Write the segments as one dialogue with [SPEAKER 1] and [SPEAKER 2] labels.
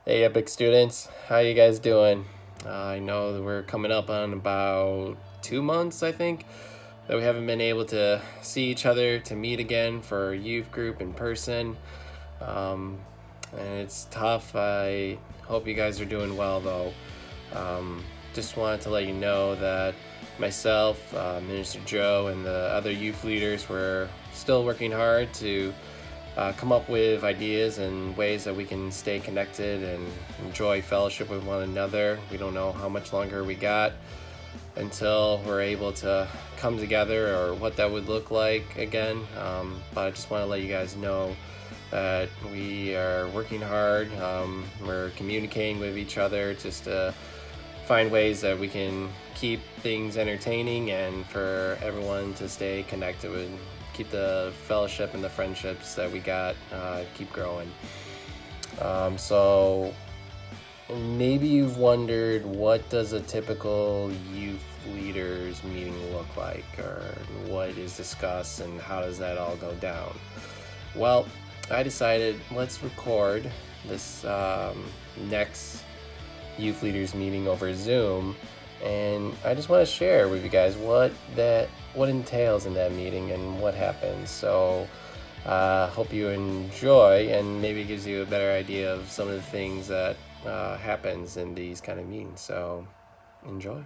[SPEAKER 1] Hey, Epic students, how you guys doing? I know that we're coming up on about 2 months, I think, that we haven't been able to see each other, to meet again for a youth group in person. Um, and it's tough. I hope you guys are doing well, though. Just wanted to let you know that myself, Minister Joe, and the other youth leaders were still working hard to come up with ideas and ways that we can stay connected and enjoy fellowship with one another. We don't know how much longer we got until we're able to come together or what that would look like again. But I just want to let you guys know that we are working hard. We're communicating with each other just to find ways that we can keep things entertaining and for everyone to stay connected with, keep the fellowship and the friendships that we got keep growing. So maybe you've wondered, what does a typical youth leaders meeting look like, or what is discussed and how does that all go down? Well, I decided let's record this next youth leaders meeting over Zoom, and I just want to share with you guys what entails in that meeting and what happens. So hope you enjoy, and maybe it gives you a better idea of some of the things that happens in these kind of meetings. So enjoy.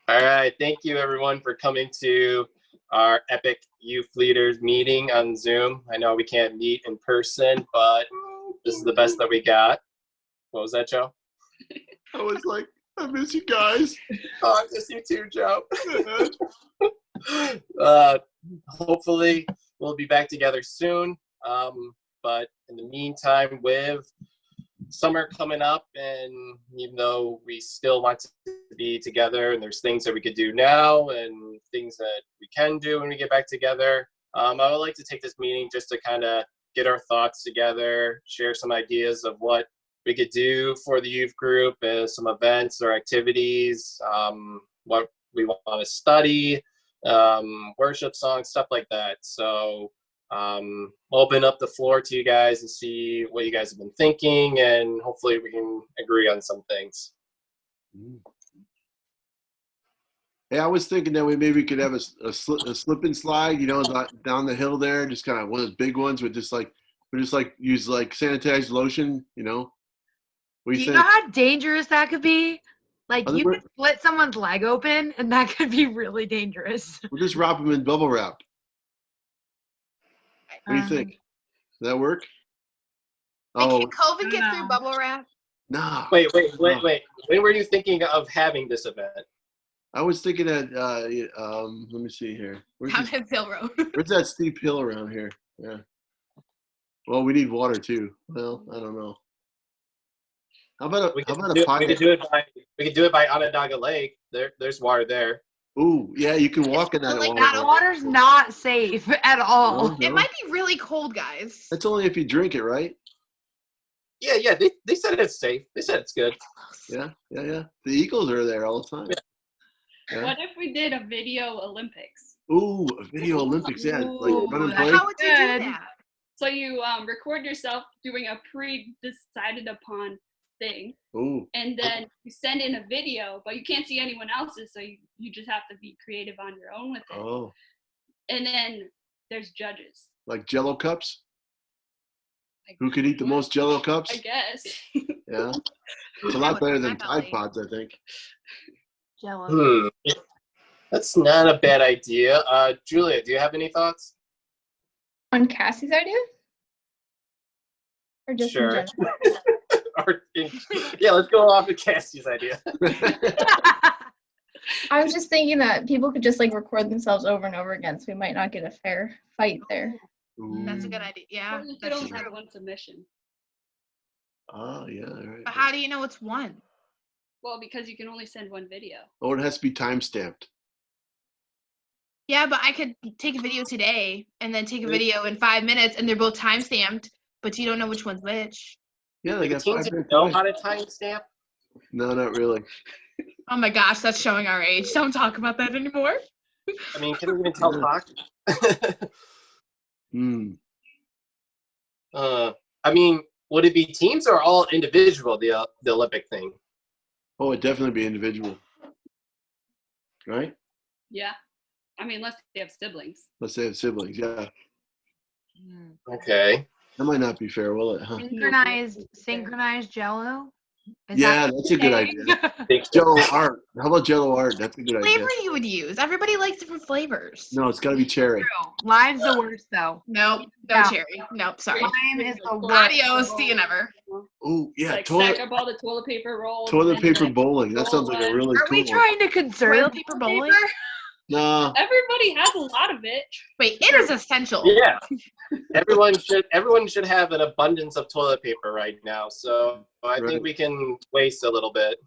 [SPEAKER 1] All right, thank you everyone for coming to our Epic Youth Leaders meeting on Zoom. I know we can't meet in person, but this is the best that we got. What was that, Joe?
[SPEAKER 2] I was like, I miss you guys.
[SPEAKER 1] Oh, I miss you too, Joe. Hopefully, we'll be back together soon. But in the meantime, with summer coming up, and even though we still want to be together, and there's things that we could do now and things that we can do when we get back together, I would like to take this meeting just to kind of get our thoughts together, share some ideas of what we could do for the youth group, some events or activities, what we want to study, worship songs, stuff like that. So open up the floor to you guys and see what you guys have been thinking, and hopefully we can agree on some things.
[SPEAKER 2] Hey, I was thinking that maybe we could have a slip and slide, down the hill there, just kind of one of those big ones with we just use like sanitized lotion, What
[SPEAKER 3] do you know how dangerous that could be? Like, you could split someone's leg open, and that could be really dangerous.
[SPEAKER 2] We'll just wrap them in bubble wrap. What do you think? Does that work?
[SPEAKER 4] Can COVID get through bubble wrap?
[SPEAKER 2] Nah.
[SPEAKER 1] Wait. When were you thinking of having this event?
[SPEAKER 2] I was thinking that, let me see here.
[SPEAKER 4] Down Hill Road.
[SPEAKER 2] Where's that steep hill around here? Yeah. Well, we need water too. Well, I don't know. How about a pilot?
[SPEAKER 1] We could do it by Onondaga Lake. There's water there.
[SPEAKER 2] Ooh, yeah, you can walk in that water.
[SPEAKER 3] That water's not safe at all.
[SPEAKER 4] No. It might be really cold, guys.
[SPEAKER 2] That's only if you drink it, right?
[SPEAKER 1] Yeah. They said it's safe. They said it's good.
[SPEAKER 2] Yeah. The Eagles are there all the time.
[SPEAKER 5] Yeah. What if we did a video Olympics?
[SPEAKER 2] Ooh, a video Olympics, yeah. Like run and play.
[SPEAKER 4] How would you do that?
[SPEAKER 5] So you record yourself doing a pre-decided upon thing.
[SPEAKER 2] Ooh.
[SPEAKER 5] And then you send in a video, but you can't see anyone else's, so you just have to be creative on your own with it.
[SPEAKER 2] Oh.
[SPEAKER 5] And then there's judges.
[SPEAKER 2] Like Jello cups? Who could eat the most Jello cups?
[SPEAKER 5] I guess.
[SPEAKER 2] Yeah. It's a lot better than Tide Pods, I think.
[SPEAKER 3] Jello.
[SPEAKER 1] That's not a bad idea. Julia, do you have any thoughts?
[SPEAKER 6] On Cassie's idea? Or just
[SPEAKER 1] sure.
[SPEAKER 6] in general?
[SPEAKER 1] Yeah, let's go off of Cassie's idea.
[SPEAKER 6] I was just thinking that people could just like record themselves over and over again, so we might not get a fair fight there.
[SPEAKER 2] Ooh.
[SPEAKER 4] That's a good idea. Yeah,
[SPEAKER 5] you could only have one submission.
[SPEAKER 2] Oh, yeah, right.
[SPEAKER 4] But how do you know it's one?
[SPEAKER 5] Well, because you can only send one video.
[SPEAKER 2] Oh, it has to be time-stamped.
[SPEAKER 4] Yeah, but I could take a video today and then take a video in 5 minutes, and they're both time-stamped, but you don't know which one's which.
[SPEAKER 2] Yeah, they got 5 minutes.
[SPEAKER 1] Know how to timestamp?
[SPEAKER 2] No, not really.
[SPEAKER 4] Oh my gosh, that's showing our age. Don't talk about that anymore.
[SPEAKER 1] I mean, can we even tell hockey?
[SPEAKER 2] Hmm.
[SPEAKER 1] I mean, would it be teams or all individual, the Olympic thing?
[SPEAKER 2] Oh, it'd definitely be individual. Right?
[SPEAKER 5] Yeah. I mean, unless they have siblings.
[SPEAKER 2] Let's say have siblings. Yeah.
[SPEAKER 1] Okay.
[SPEAKER 2] That might not be fair, will it? Huh?
[SPEAKER 3] Synchronized Jello. Is
[SPEAKER 2] Yeah,
[SPEAKER 3] that
[SPEAKER 2] that's a good idea.
[SPEAKER 1] Think
[SPEAKER 2] Jello art. How about Jello art? That's a good idea.
[SPEAKER 4] Flavor you would use. Everybody likes different flavors.
[SPEAKER 2] No, it's got to be cherry.
[SPEAKER 3] Lime's the worst though.
[SPEAKER 4] Nope. No
[SPEAKER 3] No.
[SPEAKER 4] cherry. Nope. Sorry.
[SPEAKER 3] Lime is the worst.
[SPEAKER 4] Adios. See you never.
[SPEAKER 2] Oh, yeah.
[SPEAKER 5] Like
[SPEAKER 2] Toilet
[SPEAKER 5] stack up all the toilet paper rolls.
[SPEAKER 2] toilet
[SPEAKER 5] and then,
[SPEAKER 2] paper
[SPEAKER 5] like,
[SPEAKER 2] bowling. That
[SPEAKER 5] roll
[SPEAKER 2] sounds like a
[SPEAKER 5] one.
[SPEAKER 2] really
[SPEAKER 3] Are
[SPEAKER 2] cool
[SPEAKER 3] we trying to conserve
[SPEAKER 4] Toilet paper bowling?
[SPEAKER 2] No.
[SPEAKER 5] Everybody has a lot of it.
[SPEAKER 4] Wait, it is essential.
[SPEAKER 1] Yeah. Everyone should have an abundance of toilet paper right now. So I
[SPEAKER 2] Right.
[SPEAKER 1] think we can waste a little bit.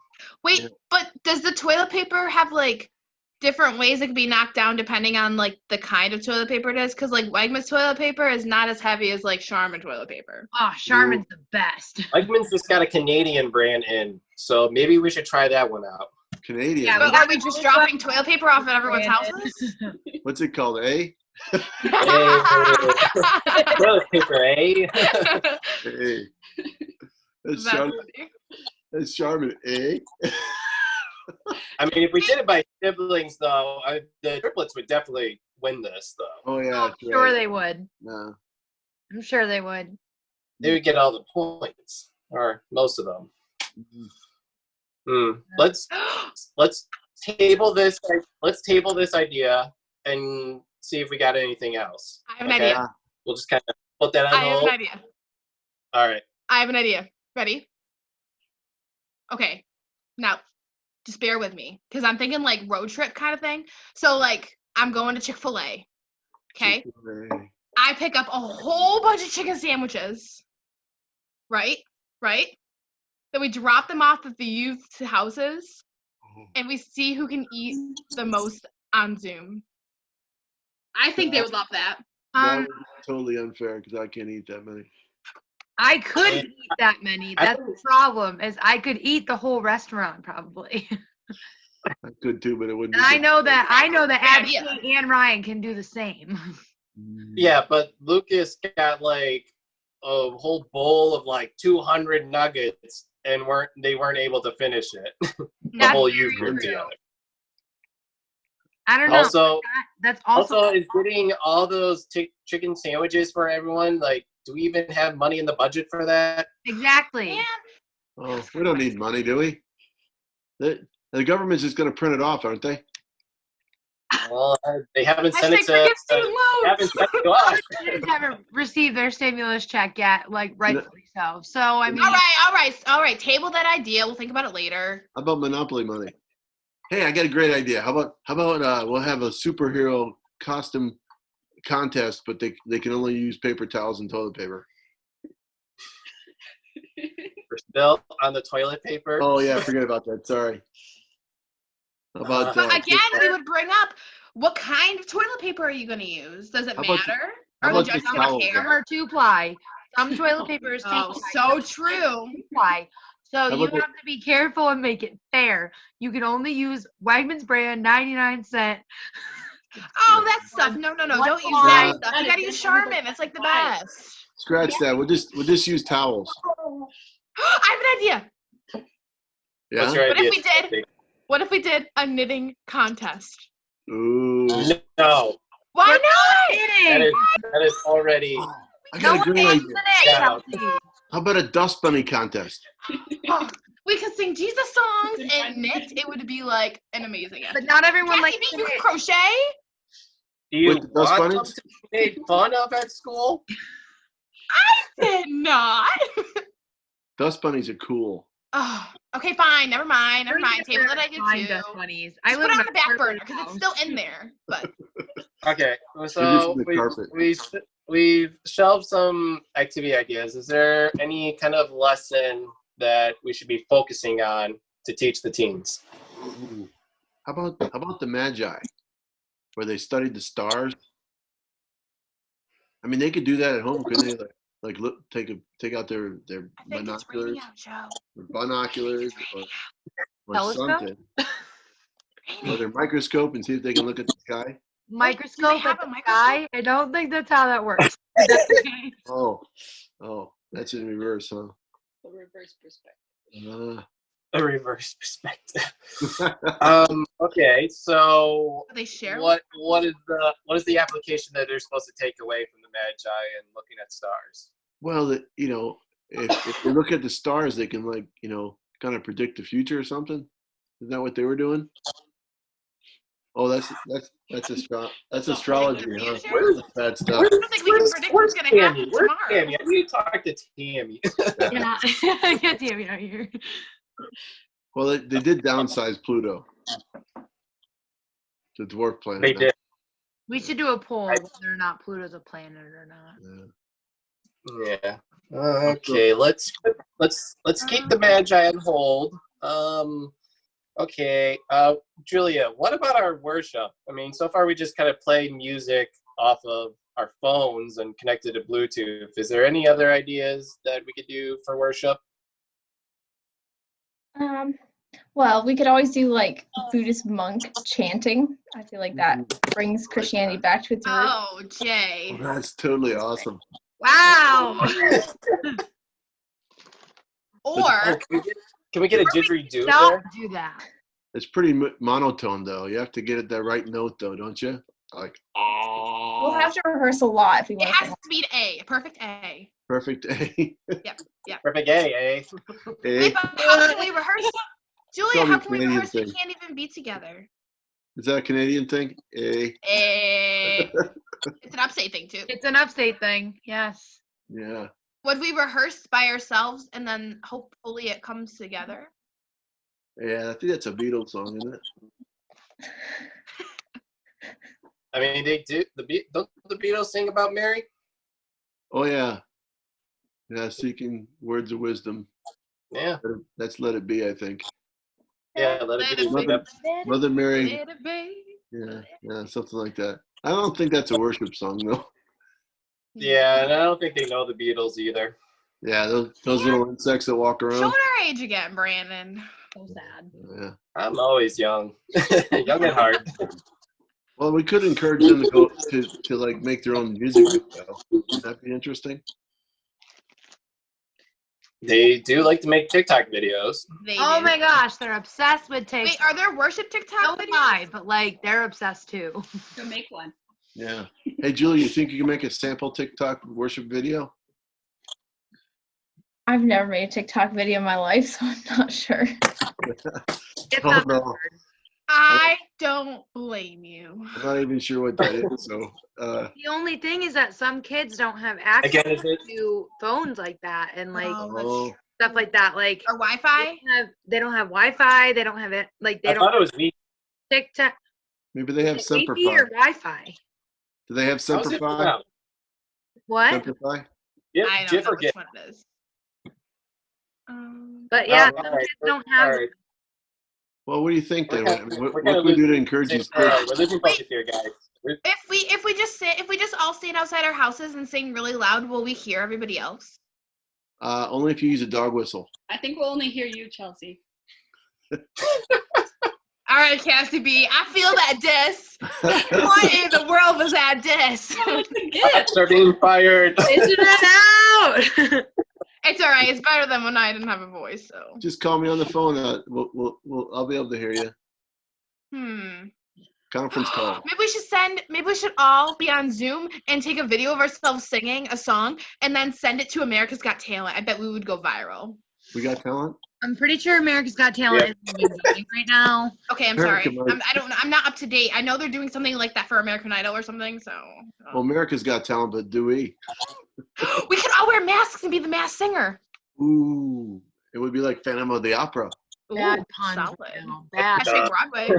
[SPEAKER 4] Wait,
[SPEAKER 2] Yeah.
[SPEAKER 4] but does the toilet paper have like different ways it can be knocked down depending on like the kind of toilet paper it is? Because like Wegmans toilet paper is not as heavy as like Charmin toilet paper.
[SPEAKER 3] Oh, Charmin's the best.
[SPEAKER 1] Wegmans just got a Canadian brand in, so maybe we should try that one out.
[SPEAKER 2] Canadian.
[SPEAKER 3] Yeah,
[SPEAKER 4] But
[SPEAKER 3] we
[SPEAKER 4] are we just dropping toilet paper off at everyone's
[SPEAKER 3] Branded.
[SPEAKER 4] houses?
[SPEAKER 2] What's it called? Eh?
[SPEAKER 1] Toilet paper, eh?
[SPEAKER 2] Hey. That's
[SPEAKER 4] That's
[SPEAKER 2] Charmin.
[SPEAKER 4] funny.
[SPEAKER 2] That's Charmin. Eh?
[SPEAKER 1] I mean, if we did it by siblings, though, the triplets would definitely win this, though.
[SPEAKER 2] Oh, yeah.
[SPEAKER 3] I'm
[SPEAKER 2] that's
[SPEAKER 3] sure
[SPEAKER 2] right.
[SPEAKER 3] they would.
[SPEAKER 2] No.
[SPEAKER 3] I'm sure they would.
[SPEAKER 1] They would get all the points, or most of them.
[SPEAKER 2] Mhm.
[SPEAKER 1] Let's table this. Let's table this idea and see if we got anything else.
[SPEAKER 4] I have an idea.
[SPEAKER 1] We'll just kind of put that on
[SPEAKER 4] I have
[SPEAKER 1] hold.
[SPEAKER 4] an idea.
[SPEAKER 1] All right.
[SPEAKER 4] I have an idea. Ready? Okay. Now, just bear with me because I'm thinking like road trip kind of thing. So like I'm going to Chick-fil-A. Okay.
[SPEAKER 2] Chick-fil-A.
[SPEAKER 4] I pick up a whole bunch of chicken sandwiches. Right? Right? Then we drop them off at the youth's houses and we see who can eat the most on Zoom. I think they would love that.
[SPEAKER 2] That would be totally unfair because I can't eat that many.
[SPEAKER 3] I could eat that many. That's the problem. Is I could eat the whole restaurant probably.
[SPEAKER 2] I could too, but it wouldn't.
[SPEAKER 3] And I know that
[SPEAKER 4] Good idea.
[SPEAKER 3] Ashley and Ryan can do the same.
[SPEAKER 1] Yeah, but Lucas got like a whole bowl of like 200 nuggets, and they weren't able to finish it. The
[SPEAKER 3] That's
[SPEAKER 1] whole
[SPEAKER 3] very
[SPEAKER 1] youth group
[SPEAKER 3] true.
[SPEAKER 1] together.
[SPEAKER 3] I don't know.
[SPEAKER 1] Also,
[SPEAKER 3] That's also
[SPEAKER 1] is getting all those chicken sandwiches for everyone. Like, do we even have money in the budget for that?
[SPEAKER 3] exactly.
[SPEAKER 2] Oh, we don't need money, do we? The government's just going to print it off, aren't they?
[SPEAKER 1] Well, they haven't sent it
[SPEAKER 4] Hashtag
[SPEAKER 1] to.
[SPEAKER 4] forgive student
[SPEAKER 1] They haven't
[SPEAKER 4] loans.
[SPEAKER 1] sent it to us.
[SPEAKER 3] Students haven't received their stimulus check yet, like rightfully so. So I mean,
[SPEAKER 4] All right. Table that idea. We'll think about it later.
[SPEAKER 2] How about Monopoly money? Hey, I got a great idea. How about we'll have a superhero costume contest, but they can only use paper towels and toilet paper.
[SPEAKER 1] We're still on the toilet paper.
[SPEAKER 2] Oh yeah, forget about that. Sorry. How about
[SPEAKER 4] But again, we would bring up what kind of toilet paper are you going to use? Does it
[SPEAKER 2] How about
[SPEAKER 4] matter?
[SPEAKER 2] how
[SPEAKER 4] Are the
[SPEAKER 2] about
[SPEAKER 4] judges
[SPEAKER 2] the
[SPEAKER 4] going
[SPEAKER 2] towels?
[SPEAKER 4] to
[SPEAKER 3] some
[SPEAKER 4] care?
[SPEAKER 3] are 2-ply. Some toilet paper is 2-ply.
[SPEAKER 4] Oh, so true.
[SPEAKER 3] 2-ply. So
[SPEAKER 2] How
[SPEAKER 3] you
[SPEAKER 2] about
[SPEAKER 3] have to be careful and make it fair. You can only use Wegmans brand 99-cent.
[SPEAKER 4] Oh, that stuff. No.
[SPEAKER 3] What
[SPEAKER 4] Don't use
[SPEAKER 3] line?
[SPEAKER 4] that stuff. You got to use Charmin. It's like the best.
[SPEAKER 2] Scratch that. We'll just use towels.
[SPEAKER 4] I have an idea.
[SPEAKER 2] Yeah.
[SPEAKER 1] What's your
[SPEAKER 4] What
[SPEAKER 1] idea?
[SPEAKER 4] if we did? What if we did a knitting contest?
[SPEAKER 2] Ooh.
[SPEAKER 1] No,
[SPEAKER 4] Why
[SPEAKER 3] We're
[SPEAKER 4] not?
[SPEAKER 1] that is already.
[SPEAKER 2] I
[SPEAKER 3] No
[SPEAKER 2] got a
[SPEAKER 3] one
[SPEAKER 2] great
[SPEAKER 3] wants
[SPEAKER 2] idea.
[SPEAKER 3] the knit,
[SPEAKER 1] Yeah.
[SPEAKER 3] Chelsea.
[SPEAKER 2] How about a dust bunny contest?
[SPEAKER 4] Oh, we could sing Jesus songs and knit. It would be like an amazing.
[SPEAKER 3] But not everyone
[SPEAKER 4] Cassie,
[SPEAKER 3] likes
[SPEAKER 4] beat
[SPEAKER 3] to
[SPEAKER 4] you
[SPEAKER 3] knit.
[SPEAKER 4] crochet?
[SPEAKER 1] Do you
[SPEAKER 2] With the dust
[SPEAKER 1] want them
[SPEAKER 2] bunnies?
[SPEAKER 1] to be made fun of at school?
[SPEAKER 4] Did not.
[SPEAKER 2] Dust bunnies are cool.
[SPEAKER 4] Oh, okay, fine. Never mind. Table that I
[SPEAKER 3] Mine
[SPEAKER 4] did
[SPEAKER 3] dust
[SPEAKER 4] too.
[SPEAKER 3] bunnies.
[SPEAKER 4] Just
[SPEAKER 3] I
[SPEAKER 4] put
[SPEAKER 3] live
[SPEAKER 4] it
[SPEAKER 3] in
[SPEAKER 4] on
[SPEAKER 3] a
[SPEAKER 4] the back burner
[SPEAKER 3] apartment
[SPEAKER 4] because it's
[SPEAKER 3] house.
[SPEAKER 4] still in there. But
[SPEAKER 1] Okay,
[SPEAKER 2] Maybe
[SPEAKER 1] so
[SPEAKER 2] from the carpet.
[SPEAKER 1] we've shelved some activity ideas. Is there any kind of lesson that we should be focusing on to teach the teens?
[SPEAKER 2] Ooh. How about the Magi, where they studied the stars? I mean, they could do that at home, couldn't they? Like look, take out their
[SPEAKER 4] I think it's
[SPEAKER 2] binoculars,
[SPEAKER 4] raining out, Joe.
[SPEAKER 2] or
[SPEAKER 3] Telescope?
[SPEAKER 2] something, or their microscope, and see if they can look at the sky.
[SPEAKER 3] Microscope
[SPEAKER 4] have
[SPEAKER 3] at
[SPEAKER 4] a
[SPEAKER 3] the
[SPEAKER 4] microscope?
[SPEAKER 3] sky? I don't think that's how that works.
[SPEAKER 2] Oh, That's in reverse, huh?
[SPEAKER 5] The reverse perspective.
[SPEAKER 1] A reverse perspective. Okay, so
[SPEAKER 4] They share.
[SPEAKER 1] what is the application that they're supposed to take away from the Magi and looking at stars?
[SPEAKER 2] Well, you know, if they look at the stars, they can like, you know, kind of predict the future or something. Isn't that what they were doing? Oh, that's astrology,
[SPEAKER 4] The
[SPEAKER 2] huh?
[SPEAKER 4] future?
[SPEAKER 2] That's bad stuff.
[SPEAKER 1] Where's,
[SPEAKER 4] I don't think we can predict what's gonna happen
[SPEAKER 1] Where's
[SPEAKER 4] tomorrow.
[SPEAKER 1] Tammy? I need to talk to Tammy.
[SPEAKER 3] Yeah, get Tammy out here.
[SPEAKER 2] Well, they did downsize Pluto, the dwarf planet.
[SPEAKER 1] They
[SPEAKER 2] now.
[SPEAKER 1] did.
[SPEAKER 3] We should do a poll whether or not Pluto's a planet or not.
[SPEAKER 2] Yeah.
[SPEAKER 1] Yeah. Okay, let's keep the Magi on hold. Okay, Julia, what about our worship? I mean, so far we just kind of play music off of our phones and connected to Bluetooth. Is there any other ideas that we could do for worship?
[SPEAKER 6] Well, we could always do like Buddhist monk chanting. I feel like that brings Christianity back to its roots.
[SPEAKER 4] Oh, Jay.
[SPEAKER 2] Oh, that's totally awesome.
[SPEAKER 3] Wow.
[SPEAKER 4] Or
[SPEAKER 1] Can we get a didgeridoo
[SPEAKER 3] Don't
[SPEAKER 1] there?
[SPEAKER 3] do that.
[SPEAKER 2] It's pretty monotone, though. You have to get it that right note, though, don't you? Like,
[SPEAKER 6] We'll have to rehearse a lot if we
[SPEAKER 4] it
[SPEAKER 6] want
[SPEAKER 4] has
[SPEAKER 6] to.
[SPEAKER 4] to be an A, a perfect A.
[SPEAKER 2] perfect A.
[SPEAKER 1] Perfect A, eh?
[SPEAKER 4] Wait, but how can we rehearse? Julia,
[SPEAKER 2] Probably
[SPEAKER 4] how can we
[SPEAKER 2] Canadian
[SPEAKER 4] rehearse? We
[SPEAKER 2] thing.
[SPEAKER 4] can't even be together.
[SPEAKER 2] Is that a Canadian thing? A.
[SPEAKER 4] A. It's an upstate thing too.
[SPEAKER 3] It's an upstate thing. Yes.
[SPEAKER 2] Yeah.
[SPEAKER 4] Would we rehearse by ourselves and then hopefully it comes together?
[SPEAKER 2] Yeah, I think that's a Beatles song, isn't it?
[SPEAKER 1] I mean, they do. Don't the Beatles sing about Mary?
[SPEAKER 2] Oh, yeah. Yeah, seeking words of wisdom.
[SPEAKER 1] Yeah.
[SPEAKER 2] That's Let It Be, I think.
[SPEAKER 1] Yeah, let it be.
[SPEAKER 2] Mother Mary.
[SPEAKER 4] Let it be.
[SPEAKER 2] Yeah, something like that. I don't think that's a worship song, though.
[SPEAKER 1] Yeah, and I don't think they know the Beatles either.
[SPEAKER 2] Yeah, those little insects that walk
[SPEAKER 4] Show
[SPEAKER 2] around.
[SPEAKER 4] our age again, Brandon.
[SPEAKER 3] So sad.
[SPEAKER 2] Yeah.
[SPEAKER 1] I'm always young, young at heart.
[SPEAKER 2] Well, we could encourage them to go to like make their own music video. Would that be interesting?
[SPEAKER 1] They do like to make TikTok videos.
[SPEAKER 4] They
[SPEAKER 3] Oh
[SPEAKER 4] do.
[SPEAKER 3] my gosh, they're obsessed with TikTok.
[SPEAKER 4] Wait, are there worship TikTok
[SPEAKER 3] So am
[SPEAKER 4] videos?
[SPEAKER 3] I, but like they're obsessed too.
[SPEAKER 5] Go make one.
[SPEAKER 2] Yeah. Hey, Julie, you think you can make a sample TikTok worship video?
[SPEAKER 6] I've never made a TikTok video in my life, so I'm not sure.
[SPEAKER 3] It's
[SPEAKER 2] Oh,
[SPEAKER 3] not
[SPEAKER 2] no.
[SPEAKER 3] hard.
[SPEAKER 4] I don't blame you.
[SPEAKER 2] I'm not even sure what that is. So,
[SPEAKER 3] The only thing is that some kids don't have access
[SPEAKER 1] Again, is it?
[SPEAKER 3] to phones like that and like
[SPEAKER 2] oh,
[SPEAKER 3] stuff like that. Like
[SPEAKER 4] Or Wi-Fi?
[SPEAKER 3] they don't have Wi-Fi. They don't have it. Like they
[SPEAKER 1] I
[SPEAKER 3] don't
[SPEAKER 1] thought it was me.
[SPEAKER 3] have TikTok.
[SPEAKER 2] maybe they have Semper
[SPEAKER 3] Wi-Fi
[SPEAKER 2] Fi.
[SPEAKER 3] or Wi-Fi.
[SPEAKER 2] Do they have
[SPEAKER 1] How's
[SPEAKER 2] Semper
[SPEAKER 1] it
[SPEAKER 2] Fi?
[SPEAKER 1] pronounced?
[SPEAKER 3] What?
[SPEAKER 2] Semper Fi?
[SPEAKER 1] Yeah,
[SPEAKER 4] I don't
[SPEAKER 1] Jif
[SPEAKER 4] know
[SPEAKER 1] or
[SPEAKER 4] which
[SPEAKER 1] Gif?
[SPEAKER 4] one it is.
[SPEAKER 3] But yeah,
[SPEAKER 1] all
[SPEAKER 3] some
[SPEAKER 1] right.
[SPEAKER 3] kids don't have.
[SPEAKER 1] All right.
[SPEAKER 2] Well, what do you think then?
[SPEAKER 1] We're
[SPEAKER 2] What
[SPEAKER 1] kinda
[SPEAKER 2] can we do to encourage these
[SPEAKER 1] All right,
[SPEAKER 2] kids?
[SPEAKER 1] we're losing focus here, guys.
[SPEAKER 4] If we just all stand outside our houses and sing really loud, will we hear everybody else?
[SPEAKER 2] Only if you use a dog whistle.
[SPEAKER 5] I think we'll only hear you, Chelsea.
[SPEAKER 4] All right, Cassie B, I feel that diss. What in the world was that diss?
[SPEAKER 1] Shots are being fired.
[SPEAKER 3] Isn't it out?
[SPEAKER 4] It's all right. It's better than when I didn't have a voice. So.
[SPEAKER 2] Just call me on the phone. I'll be able to hear you. Conference call.
[SPEAKER 4] Maybe we should all be on Zoom and take a video of ourselves singing a song and then send it to America's Got Talent. I bet we would go viral.
[SPEAKER 2] We got talent?
[SPEAKER 3] I'm pretty sure America's Got Talent is doing right now.
[SPEAKER 4] Okay, I'm
[SPEAKER 2] America
[SPEAKER 4] sorry.
[SPEAKER 2] might.
[SPEAKER 4] I don't know. I'm not up to date. I know they're doing something like that for American Idol or something. So.
[SPEAKER 2] Well, America's got talent, but do we?
[SPEAKER 4] We could all wear masks and be the masked singer.
[SPEAKER 2] Ooh, it would be like Phantom of the Opera.
[SPEAKER 3] Bad
[SPEAKER 4] Ooh,
[SPEAKER 3] pun.
[SPEAKER 4] solid.
[SPEAKER 3] Bad.
[SPEAKER 4] Hashtag Broadway.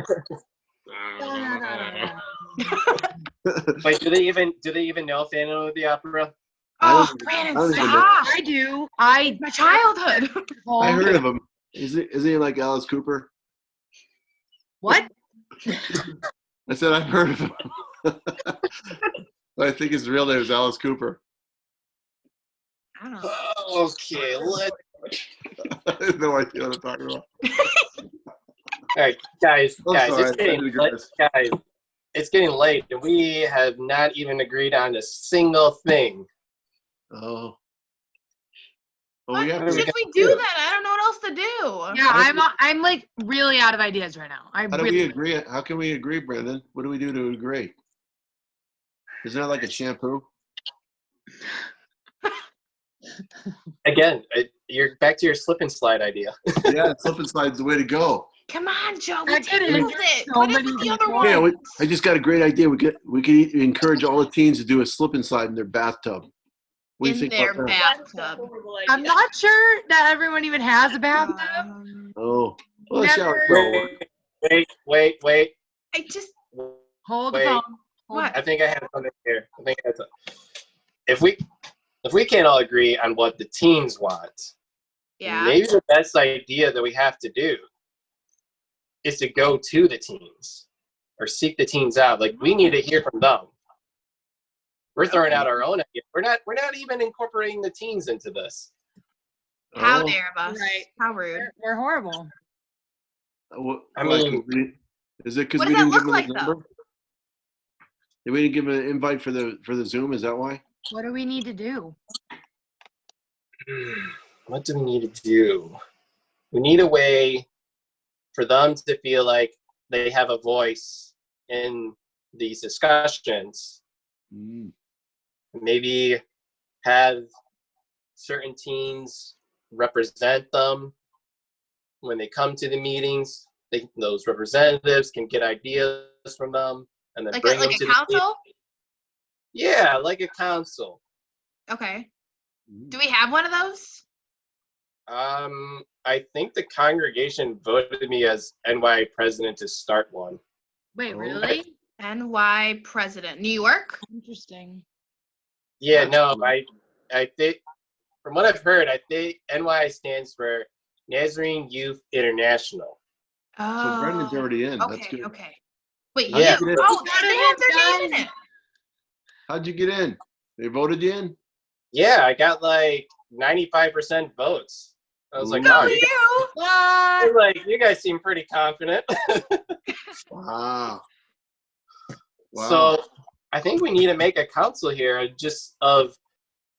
[SPEAKER 1] Wait, do they even know Phantom of the Opera?
[SPEAKER 4] Oh,
[SPEAKER 2] I
[SPEAKER 4] Brandon,
[SPEAKER 2] don't even know.
[SPEAKER 4] stop!
[SPEAKER 3] I do.
[SPEAKER 4] My childhood.
[SPEAKER 2] I heard of him. Isn't he like Alice Cooper?
[SPEAKER 3] What?
[SPEAKER 2] I said I've heard of him. I think his real name is Alice Cooper.
[SPEAKER 3] I don't know.
[SPEAKER 1] Okay,
[SPEAKER 2] I have no idea what I'm talking about.
[SPEAKER 1] all right, guys,
[SPEAKER 2] I'm sorry,
[SPEAKER 1] it's getting
[SPEAKER 2] I did
[SPEAKER 1] late,
[SPEAKER 2] this.
[SPEAKER 1] guys. It's getting late, and we have not even agreed on a single thing.
[SPEAKER 2] Oh. Well, we
[SPEAKER 4] Why
[SPEAKER 2] have
[SPEAKER 1] What are we
[SPEAKER 4] should
[SPEAKER 2] to,
[SPEAKER 4] we
[SPEAKER 1] gonna
[SPEAKER 4] do
[SPEAKER 1] do?
[SPEAKER 4] that? I don't know what else to do.
[SPEAKER 3] Yeah, I'm like really out of ideas right now.
[SPEAKER 2] how do we agree? How can we agree, Brandon? What do we do to agree? Isn't that like a shampoo?
[SPEAKER 1] Again, you're back to your slip and slide idea.
[SPEAKER 2] Yeah, slip and slide's the way to go.
[SPEAKER 4] Come on, Joe. We
[SPEAKER 3] That could
[SPEAKER 4] tabled
[SPEAKER 3] injure
[SPEAKER 4] it.
[SPEAKER 3] so
[SPEAKER 4] Put it
[SPEAKER 3] many
[SPEAKER 4] with the other
[SPEAKER 3] people.
[SPEAKER 2] Yeah,
[SPEAKER 4] one.
[SPEAKER 2] I just got a great idea. We could encourage all the teens to do a slip and slide in their bathtub. What do you
[SPEAKER 4] In
[SPEAKER 2] think
[SPEAKER 4] their
[SPEAKER 2] about that?
[SPEAKER 5] That's a
[SPEAKER 4] bathtub.
[SPEAKER 5] horrible
[SPEAKER 3] I'm
[SPEAKER 5] idea.
[SPEAKER 3] not sure that everyone even has a bathtub.
[SPEAKER 2] Oh, well, the shower
[SPEAKER 3] Never.
[SPEAKER 1] Wait.
[SPEAKER 4] I just
[SPEAKER 3] Hold the
[SPEAKER 1] Wait.
[SPEAKER 3] phone. Hold
[SPEAKER 4] What?
[SPEAKER 1] I think I have something here. If we can't all agree on what the teens want,
[SPEAKER 4] yeah.
[SPEAKER 1] maybe the best idea that we have to do is to go to the teens or seek the teens out. Like, we need to hear from them. We're throwing out our own ideas. We're not even incorporating the teens into this.
[SPEAKER 4] How
[SPEAKER 2] Oh,
[SPEAKER 4] dare of us?
[SPEAKER 3] Right.
[SPEAKER 4] How rude.
[SPEAKER 3] We're horrible.
[SPEAKER 1] I mean,
[SPEAKER 2] is it because
[SPEAKER 4] What
[SPEAKER 2] we
[SPEAKER 4] does that
[SPEAKER 2] didn't give
[SPEAKER 4] look
[SPEAKER 2] them
[SPEAKER 4] like,
[SPEAKER 2] the
[SPEAKER 4] though?
[SPEAKER 2] number? Did we didn't give them an invite for the Zoom? Is that why?
[SPEAKER 3] What do we need to do?
[SPEAKER 1] what do we need to do? We need a way for them to feel like they have a voice in these discussions. Maybe have certain teens represent them when they come to the meetings. Those representatives can get ideas from them and then
[SPEAKER 4] Like
[SPEAKER 1] bring
[SPEAKER 4] a
[SPEAKER 1] them to the
[SPEAKER 4] council?
[SPEAKER 1] meeting. Yeah, like a council.
[SPEAKER 4] Okay. Do we have one of those?
[SPEAKER 1] I think the congregation voted me as NY president to start one.
[SPEAKER 3] Wait,
[SPEAKER 2] Oh.
[SPEAKER 3] really?
[SPEAKER 4] NY president. New York?
[SPEAKER 3] Interesting.
[SPEAKER 1] Yeah,
[SPEAKER 2] That's
[SPEAKER 1] no,
[SPEAKER 2] cool.
[SPEAKER 1] I think from what I've heard, I think NY stands for Nazarene Youth International.
[SPEAKER 4] Oh.
[SPEAKER 2] So Brendan's already in. That's
[SPEAKER 4] Okay,
[SPEAKER 2] good.
[SPEAKER 4] okay. Wait,
[SPEAKER 2] How'd you
[SPEAKER 1] Yeah.
[SPEAKER 2] get in?
[SPEAKER 4] Oh, they have their name in it.
[SPEAKER 2] How'd you get in? They voted you in?
[SPEAKER 1] Yeah, I got like 95% votes. I was like,
[SPEAKER 2] Ooh.
[SPEAKER 1] wow,
[SPEAKER 4] Go
[SPEAKER 1] you
[SPEAKER 4] you!
[SPEAKER 1] guys, you guys seem pretty confident.
[SPEAKER 2] Wow. Wow.
[SPEAKER 1] So I think we need to make a council here just of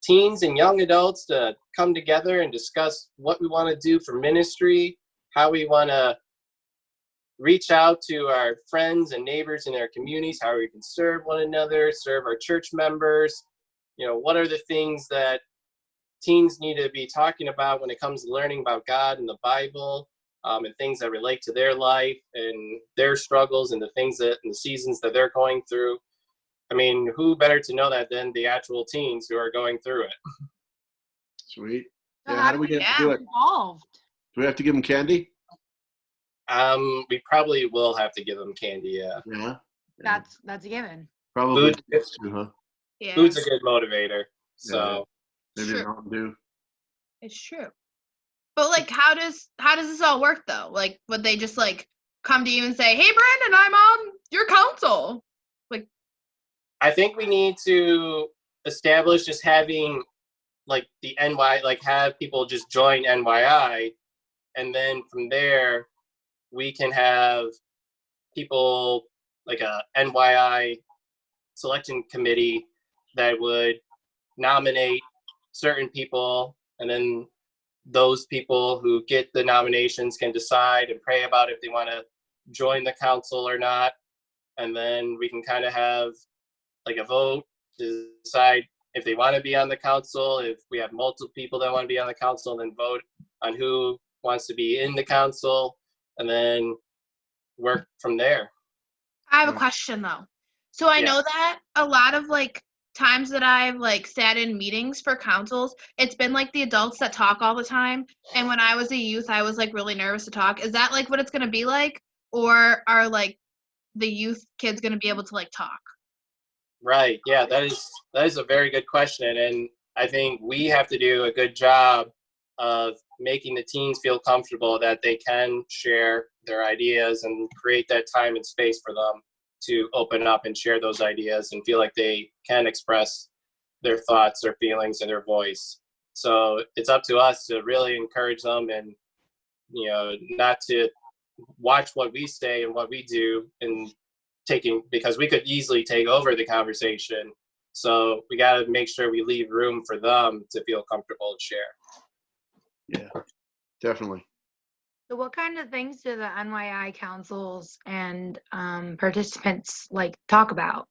[SPEAKER 1] teens and young adults to come together and discuss what we want to do for ministry, how we want to reach out to our friends and neighbors in our communities, how we can serve one another, serve our church members. What are the things that teens need to be talking about when it comes to learning about God and the Bible, and things that relate to their life and their struggles and the things and the seasons that they're going through. I mean, who better to know that than the actual teens who are going through it?
[SPEAKER 2] Sweet.
[SPEAKER 3] So
[SPEAKER 2] Yeah, how do we get to do it?
[SPEAKER 3] Involved.
[SPEAKER 2] Do we have to give them candy?
[SPEAKER 1] We probably will have to give them candy. Yeah,
[SPEAKER 2] Yeah.
[SPEAKER 3] That's a given.
[SPEAKER 2] Probably
[SPEAKER 1] Food.
[SPEAKER 2] gifts too, huh?
[SPEAKER 4] Yeah,
[SPEAKER 1] food's a good motivator. So
[SPEAKER 2] Maybe
[SPEAKER 4] Sure.
[SPEAKER 2] Mountain Dew.
[SPEAKER 4] it's true. But like, how does this all work though? Like, would they just like come to you and say, "Hey, Brandon, I'm on your council"?
[SPEAKER 1] I think we need to establish just having like the NY, like have people just join NYI, and then from there we can have people like a NYI selection committee that would nominate certain people, and then those people who get the nominations can decide and pray about if they want to join the council or not, and then we can kind of have like a vote to decide if they want to be on the council. If we have multiple people that want to be on the council, then vote on who wants to be in the council, and then work from there.
[SPEAKER 4] I have a
[SPEAKER 2] Right.
[SPEAKER 4] question though. So I
[SPEAKER 1] Yeah.
[SPEAKER 4] know that a lot of like times that I've like sat in meetings for councils, it's been like the adults that talk all the time. And when I was a youth, I was like really nervous to talk. Is that like what it's gonna be like? Or are like the youth kids gonna be able to like talk?
[SPEAKER 1] Right. Yeah, that is a very good question. And I think we have to do a good job of making the teens feel comfortable that they can share their ideas and create that time and space for them to open up and share those ideas and feel like they can express their thoughts, their feelings, and their voice. So it's up to us to really encourage them and, not to watch what we say and what we do and because we could easily take over the conversation. So we got to make sure we leave room for them to feel comfortable to share.
[SPEAKER 2] Yeah, definitely.
[SPEAKER 3] So what kind of things do the NYI councils and participants like talk about?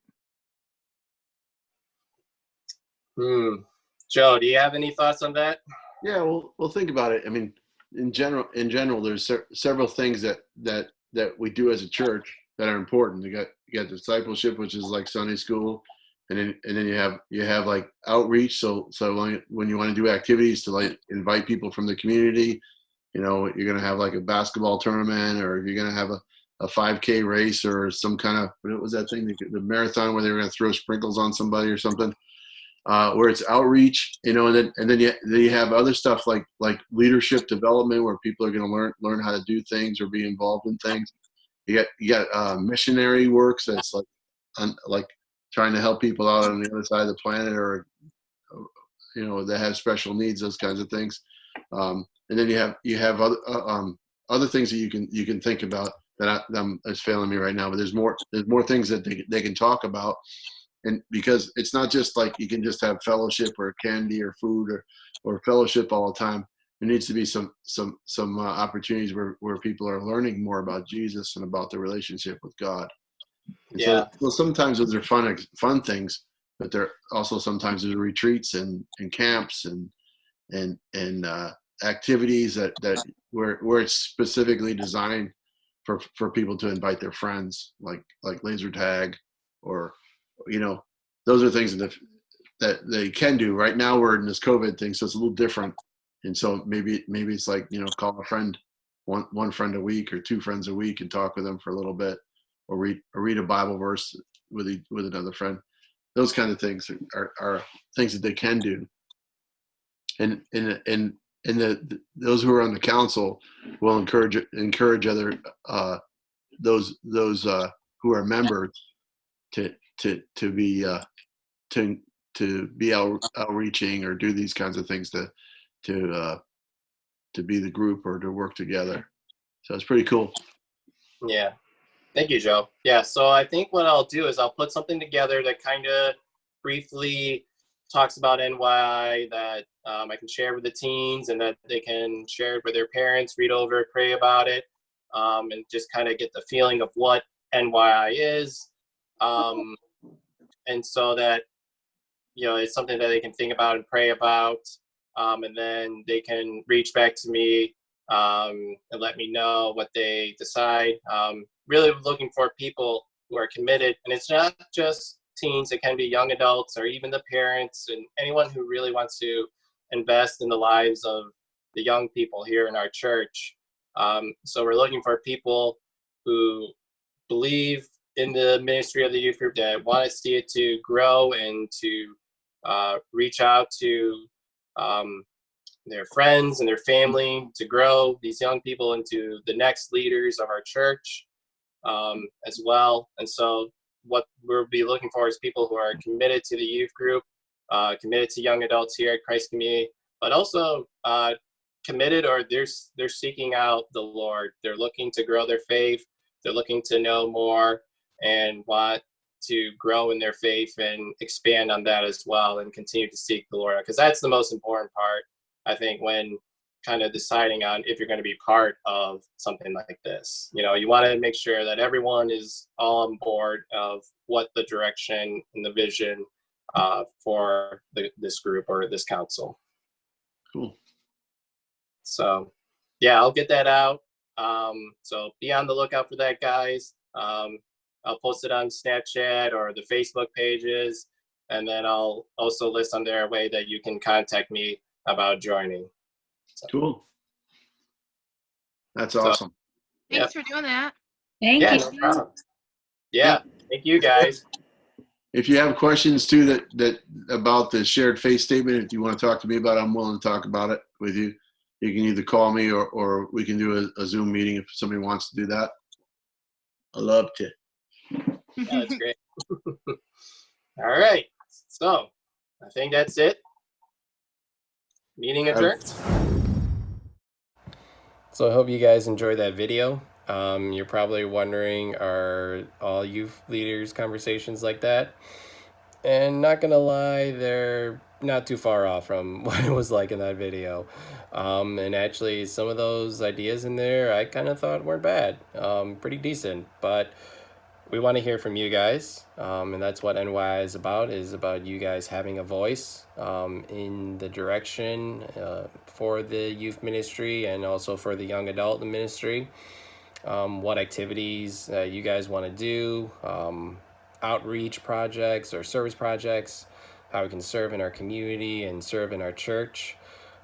[SPEAKER 1] Joe, do you have any thoughts on that?
[SPEAKER 2] Yeah, well, think about it. I mean, in general, there's several things that we do as a church that are important. You got discipleship, which is like Sunday school, and then you have like outreach. So when you want to do activities to like invite people from the community, you know, you're gonna have like a basketball tournament, or you're gonna have a 5K race, or some kind of, what was that thing, the marathon where they were gonna throw sprinkles on somebody or something. Where it's outreach, you know, and then you have other stuff like leadership development, where people are going to learn how to do things or be involved in things. You got missionary works, that's like trying to help people out on the other side of the planet, or you know, that have special needs, those kinds of things. And then you have other things that you can think about that is failing me right now. But there's more things that they can talk about. And because it's not just like you can just have fellowship or candy or food or fellowship all the time. There needs to be some opportunities where people are learning more about Jesus and about the relationship with God. And so sometimes those are fun things, but they're also sometimes there's retreats and camps and activities that where it's specifically designed for people to invite their friends, like laser tag, or you know, those are things that they can do. Right now we're in this COVID thing, so it's a little different. And so maybe it's like, you know, call a friend, one friend a week or two friends a week, and talk with them for a little bit, or read a Bible verse with another friend. Those kind of things are things that they can do. And those who are on the council will encourage other those who are members to be outreaching or do these kinds of things to be the group or to work together. So it's pretty cool.
[SPEAKER 1] Yeah. Thank you, Joe. Yeah, so I think what I'll do is I'll put something together that kind of briefly talks about NY, that I can share with the teens, and that they can share it with their parents, read over it, pray about it, and just kind of get the feeling of what NYI is. And so that, you know, it's something that they can think about and pray about. And then they can reach back to me and let me know what they decide. Really looking for people who are committed. And it's not just teens, it can be young adults or even the parents and anyone who really wants to invest in the lives of the young people here in our church. So we're looking for people who believe in the ministry of the youth group, that want to see it to grow and to reach out to their friends and their family, to grow these young people into the next leaders of our church as well. And so what we'll be looking for is people who are committed to the youth group, committed to young adults here at Christ Community, but also committed, or they're seeking out the Lord. They're looking to grow their faith. They're looking to know more and want to grow in their faith and expand on that as well, and continue to seek the Lord, because that's the most important part, I think, when kind of deciding on if you're going to be part of something like this. You know, you want to make sure that everyone is all on board of what the direction and the vision for this group or this council.
[SPEAKER 2] Cool.
[SPEAKER 1] So yeah, I'll get that out. So be on the lookout for that, guys. I'll post it on Snapchat or the Facebook pages, and then I'll also list on there a way that you can contact me about joining. So.
[SPEAKER 2] Cool. That's awesome.
[SPEAKER 4] Thanks for doing that.
[SPEAKER 5] Thank you.
[SPEAKER 1] No problem. Yeah, thank you guys.
[SPEAKER 2] If you have questions too that about the shared faith statement, if you want to talk to me about it, I'm willing to talk about it with you. You can either call me or we can do a Zoom meeting if somebody wants to do that. I love to.
[SPEAKER 1] Yeah, that's great. All right. So I think that's it. Meeting adjourned. So I hope you guys enjoyed that video. You're probably wondering, are all youth leaders conversations like that? And not gonna lie, they're not too far off from what it was like in that video. And actually, some of those ideas in there I kind of thought weren't bad, pretty decent. But we want to hear from you guys, and that's what NY is about you guys having a voice in the direction for the youth ministry and also for the young adult ministry. What activities you guys want to do, outreach projects or service projects, how we can serve in our community and serve in our church,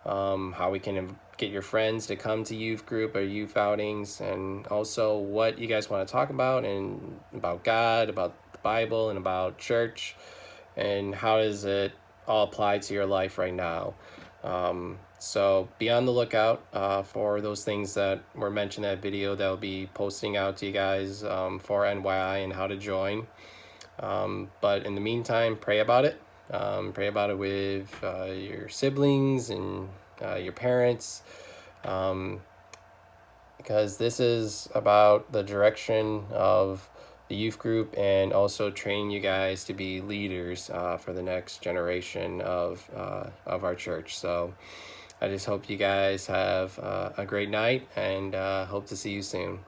[SPEAKER 1] how we can get your friends to come to youth group or youth outings, and also what you guys want to talk about and about God, about the Bible, and about church, and how does it all apply to your life right now. So be on the lookout for those things that were mentioned in that video that will be posting out to you guys for NYI and how to join. But in the meantime, pray about it. Pray about it with your siblings and your parents, because this is about the direction of the youth group and also training you guys to be leaders for the next generation of our church. So I just hope you guys have a great night, and hope to see you soon.